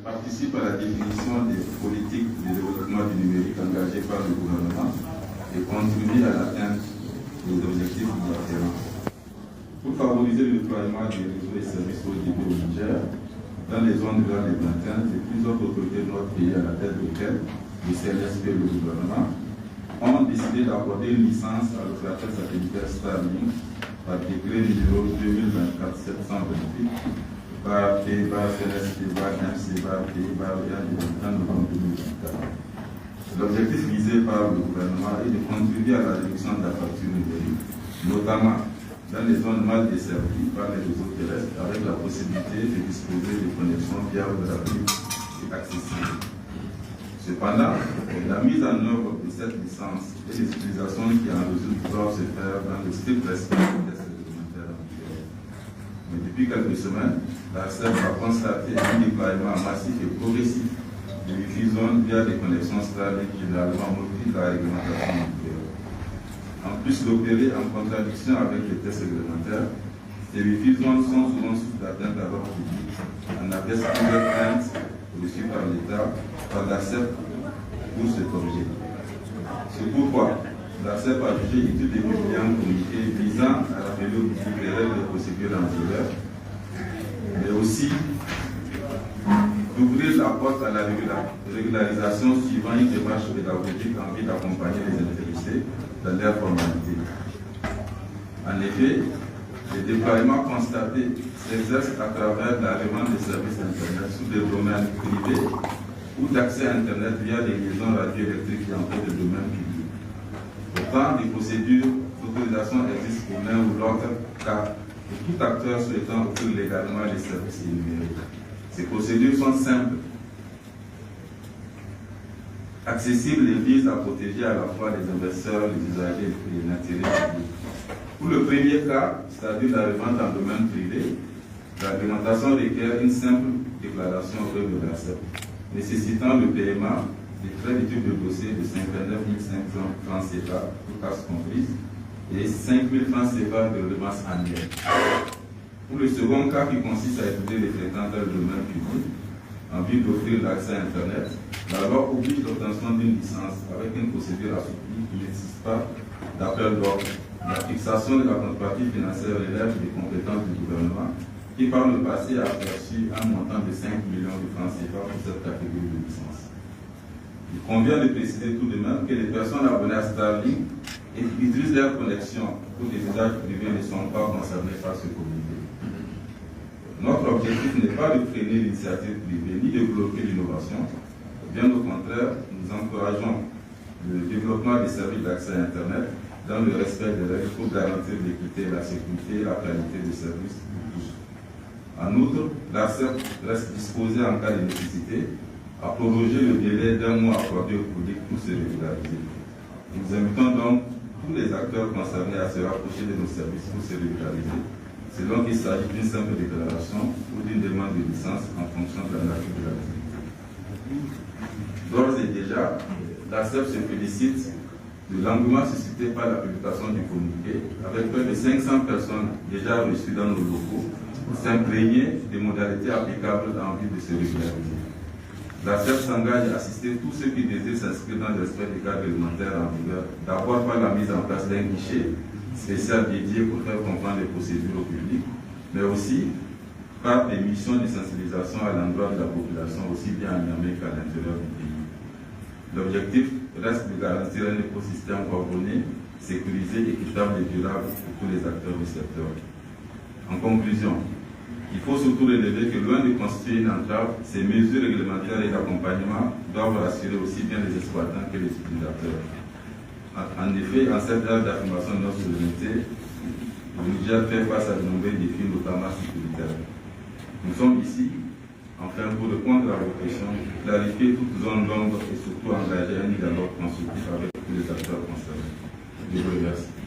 participe à la définition des politiques de développement du numérique engagées par le gouvernement et contribue à l'atteinte des objectifs bilatéraux. Pour favoriser le déploiement des réseaux et services haut débit au Niger, dans les zones rurales et lointaines, et plusieurs autorités de notre pays à la tête desquelles le CNSP et le gouvernement ont décidé d'accorder une licence à l'opérateur satellitaire Starlink par décret numéro 2024-728 par CNSP, MC, du 21 novembre 2024. L'objectif visé par le gouvernement est de contribuer à la réduction de la facture numérique, notamment dans les zones mal desservies par les réseaux terrestres, avec la possibilité de disposer de connexions fiables, rapides et accessibles. Cependant, la mise en œuvre de cette licence et les utilisations qui en résultent doivent se faire dans le strict respect des tests réglementaires en vigueur. Mais depuis quelques semaines, l'ARCEP a constaté un déploiement massif et progressif de Wi-Fi via des connexions Starlink généralement motrices de la réglementation en vigueur. En plus d'opérer en contradiction avec les tests réglementaires, ces Wi-Fi sont souvent source d'atteinte à l'ordre public, en adresse plusieurs craintes reçues par l'État, par l'ARCEP pour cet objet. C'est pourquoi l'ARCEP a jugé utile de publier un communiqué visant à rappeler au public les règles de procédure en vigueur, mais aussi d'ouvrir la porte à la régularisation suivant une démarche pédagogique en vue d'accompagner les intéressés dans leur formalité. En effet, les déploiements constatés s'exercent à travers la revente des services Internet sous des domaines privés ou d'accès à Internet via des liaisons radioélectriques et en fait des domaines publics. Pourtant, des procédures d'autorisation existent pour l'un ou l'autre cas pour tout acteur souhaitant offrir légalement les services numériques. Ces procédures sont simples, accessibles et visent à protéger à la fois les investisseurs, les usagers et l'intérêt public. Pour le premier cas, c'est-à-dire la revente en domaine privé, la réglementation requiert une simple déclaration auprès de l'ARCEP, nécessitant le paiement des frais d'étude de dossier de 59 500 francs CFA, toutes taxes comprises, et 5 000 francs CFA de redevance annuelle. Pour le second cas, qui consiste à étudier les fréquents dans le domaine public, en vue d'offrir l'accès à Internet, la loi oblige l'obtention d'une licence avec une procédure assouplie qui n'existe pas d'appel d'ordre. La fixation de la contrepartie financière relève des compétences du gouvernement qui, par le passé, a perçu un montant de 5 millions de francs CFA pour cette catégorie de licence. Il convient de préciser tout de même que les personnes abonnées à Starlink et qui utilisent leur connexion pour des usages privés ne sont pas concernées par ce comité. Notre objectif n'est pas de freiner l'initiative privée ni de bloquer l'innovation. Bien au contraire, nous encourageons le développement des services d'accès à Internet dans le respect des règles pour garantir l'équité, la sécurité et la qualité des services pour tous. En outre, l'ARCEP reste disposé en cas de nécessité à proroger le délai d'un mois accordé au public pour se régulariser. Nous invitons donc tous les acteurs concernés à se rapprocher de nos services pour se régulariser, selon qu'il s'agit d'une simple déclaration ou d'une demande de licence en fonction de la nature de l'activité. D'ores et déjà, l'ARCEP se félicite de l'engouement suscité par la publication du communiqué, avec près de 500 personnes déjà reçues dans nos locaux pour s'imprégner des modalités applicables en vue de se régulariser. L'ARCEP s'engage à assister tous ceux qui désirent s'inscrire dans le respect des cadres réglementaires en vigueur, d'abord par la mise en place d'un guichet spécial dédié pour faire comprendre les procédures au public, mais aussi par des missions de sensibilisation à l'endroit de la population, aussi bien en Niamey qu'à l'intérieur du pays. L'objectif reste de garantir un écosystème coordonné, sécurisé, équitable et durable pour tous les acteurs du secteur. En conclusion, il faut surtout relever que loin de constituer une entrave, ces mesures réglementaires et d'accompagnement doivent rassurer aussi bien les exploitants que les utilisateurs. En effet, en cette ère d'affirmation de notre souveraineté, le Niger fait face à de nombreux défis, notamment sécuritaires. Nous sommes ici, enfin, pour répondre à vos questions, clarifier toute zone d'ombre et surtout engager un dialogue constructif avec tous les acteurs concernés. Je vous remercie.